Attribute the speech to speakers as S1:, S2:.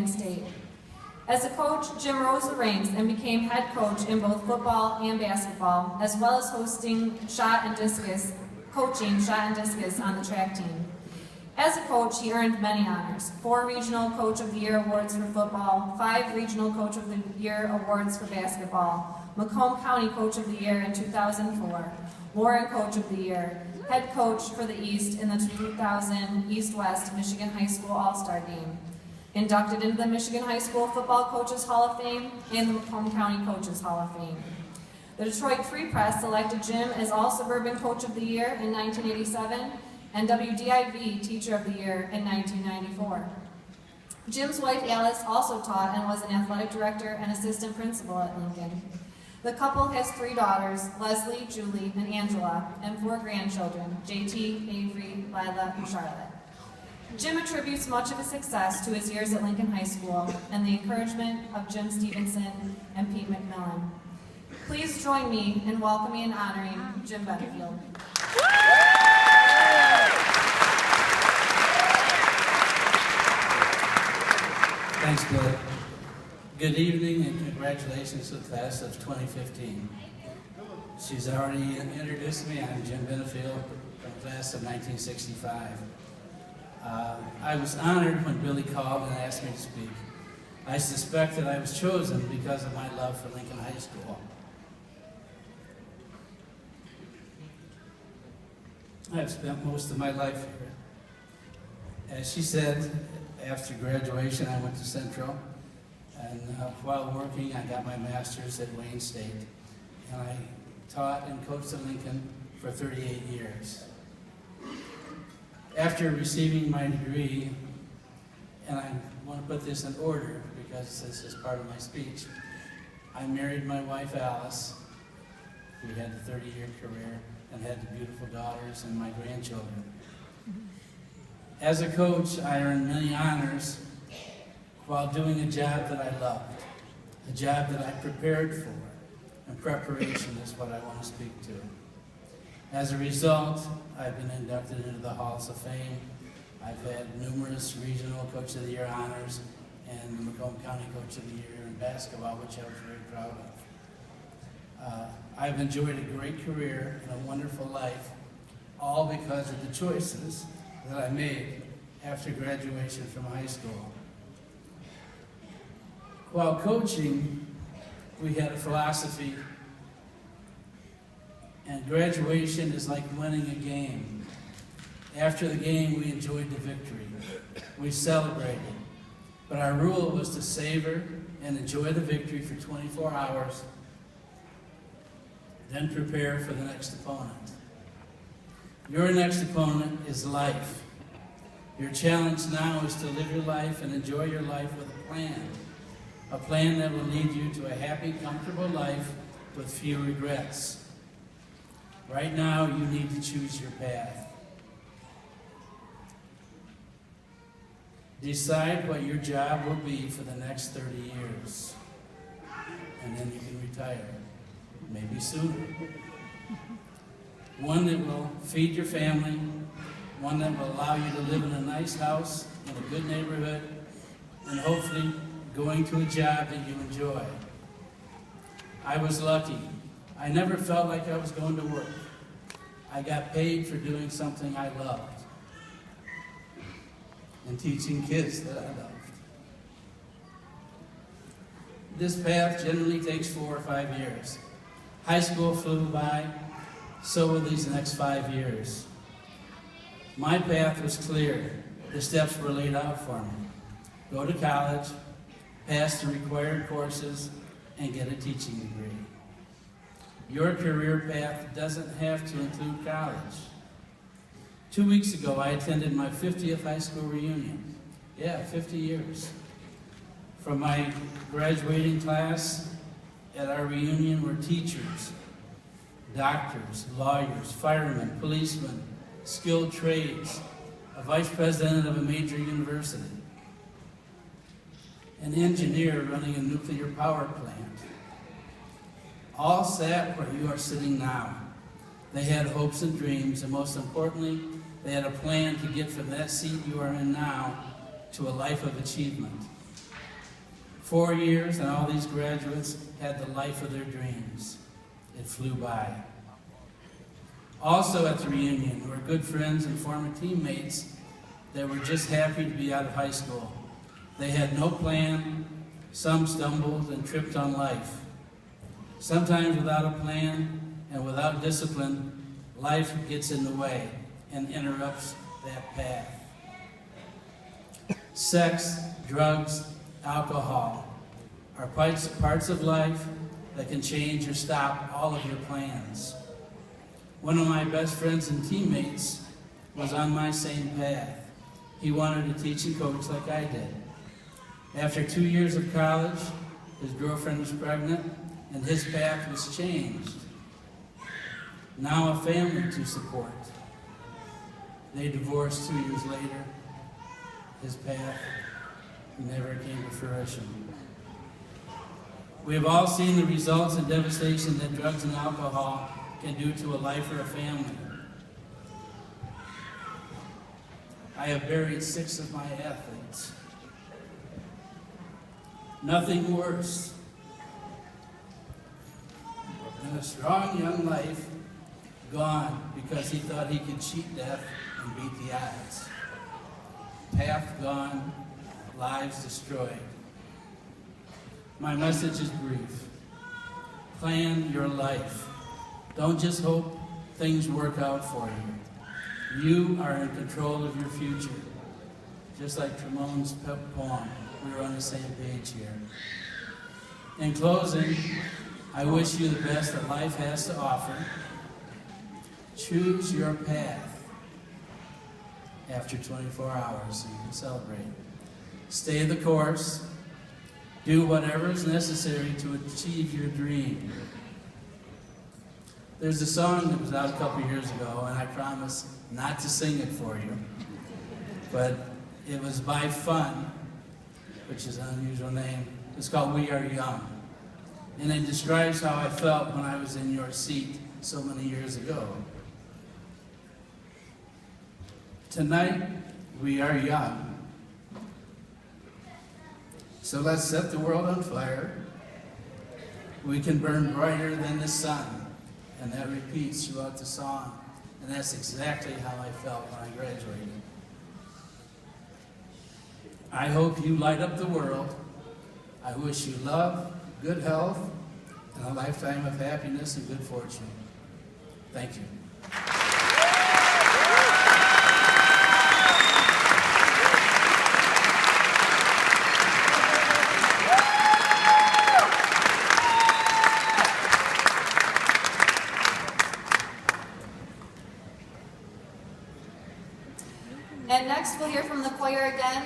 S1: Wayne State. As a coach, Jim rose the ranks and became head coach in both football and basketball, as well as coaching shot and discus on the track team. As a coach, he earned many honors: 4 Regional Coach of the Year awards for football, 5 Regional Coach of the Year awards for basketball, Macomb County Coach of the Year in 2004, Warren Coach of the Year, head coach for the East in the 2000 East-West Michigan High School All-Star Game, inducted into the Michigan High School Football Coaches Hall of Fame and the Macomb County Coaches Hall of Fame. The Detroit Free Press selected Jim as All-Suburban Coach of the Year in 1987 and WDIV Teacher of the Year in 1994. Jim's wife Alice also taught and was an athletic director and assistant principal at Lincoln. The couple has 3 daughters, Leslie, Julie, and Angela, and 4 grandchildren, JT, Avery, Lila, and Charlotte. Jim attributes much of his success to his years at Lincoln High School and the encouragement of Jim Stevenson and Pete McMillan. Please join me in welcoming and honoring Jim Benefield.
S2: Thanks, Bill. Good evening and congratulations to the class of 2015. She's already introduced me. I'm Jim Benefield from the class of 1965. I was honored when Billy called and asked me to speak. I suspect that I was chosen because of my love for Lincoln High School. I've spent most of my life here. As she said, after graduation, I went to Central, and while working, I got my master's at Wayne State, and I taught and coached at Lincoln for 38 years. After receiving my degree, and I want to put this in order because this is part of my speech, I married my wife Alice. We had a 30-year career and had the beautiful daughters and my grandchildren. As a coach, I earned many honors while doing a job that I loved, a job that I prepared for, and preparation is what I want to speak to. As a result, I've been inducted into the Halls of Fame. I've had numerous Regional Coach of the Year honors and the Macomb County Coach of the Year in basketball, which I was very proud of. I've enjoyed a great career and a wonderful life, all because of the choices that I made after graduation from high school. While coaching, we had a philosophy, and graduation is like winning a game. After the game, we enjoyed the victory. We celebrated. But our rule was to savor and enjoy the victory for 24 hours, then prepare for the next opponent. Your next opponent is life. Your challenge now is to live your life and enjoy your life with a plan that will lead you to a happy, comfortable life with few regrets. Right now, you need to choose your path. Decide what your job will be for the next 30 years, and then you can retire, maybe sooner. One that will feed your family, one that will allow you to live in a nice house, in a good neighborhood, and hopefully going to a job that you enjoy. I was lucky. I never felt like I was going to work. I got paid for doing something I loved and teaching kids that I loved. This path generally takes 4 or 5 years. High school flew by, so will these next 5 years. My path was clear. The steps were laid out for me. Go to college, pass the required courses, and get a teaching degree. Your career path doesn't have to include college. 2 weeks ago, I attended my 50th high school reunion. Yeah, 50 years. From my graduating class, at our reunion were teachers, doctors, lawyers, firemen, policemen, skilled trades, a vice president of a major university, an engineer running a nuclear power plant. All sat where you are sitting now. They had hopes and dreams, and most importantly, they had a plan to get from that seat you are in now to a life of achievement. 4 years, and all these graduates had the life of their dreams. It flew by. Also at the reunion were good friends and former teammates that were just happy to be out of high school. They had no plan. Some stumbled and tripped on life. Sometimes without a plan and without discipline, life gets in the way and interrupts that path. Sex, drugs, alcohol are parts of life that can change or stop all of your plans. One of my best friends and teammates was on my same path. He wanted to teach and coach like I did. After 2 years of college, his girlfriend was pregnant and his path was changed. Now a family to support. They divorced 2 years later. His path never came to fruition. We have all seen the results and devastation that drugs and alcohol can do to a life or a family. I have buried 6 of my athletes. Nothing worse than a strong young life gone because he thought he could cheat death and beat the odds. Path gone, lives destroyed. My message is brief. Plan your life. Don't just hope things work out for you. You are in control of your future. Just like Tremon's poem, we're on the same page here. In closing, I wish you the best that life has to offer. Choose your path. After 24 hours, so you can celebrate. Stay the course. Do whatever is necessary to achieve your dream. There's a song that was out a couple years ago, and I promise not to sing it for you, but it was by Fun, which is an unusual name. It's called We Are Young. And it describes how I felt when I was in your seat so many years ago. Tonight, we are young. So let's set the world on fire. We can burn brighter than the sun. And that repeats throughout the song. And that's exactly how I felt when I graduated. I hope you light up the world. I wish you love, good health, and a lifetime of happiness and good fortune. Thank you.
S1: And next we'll hear from the choir again.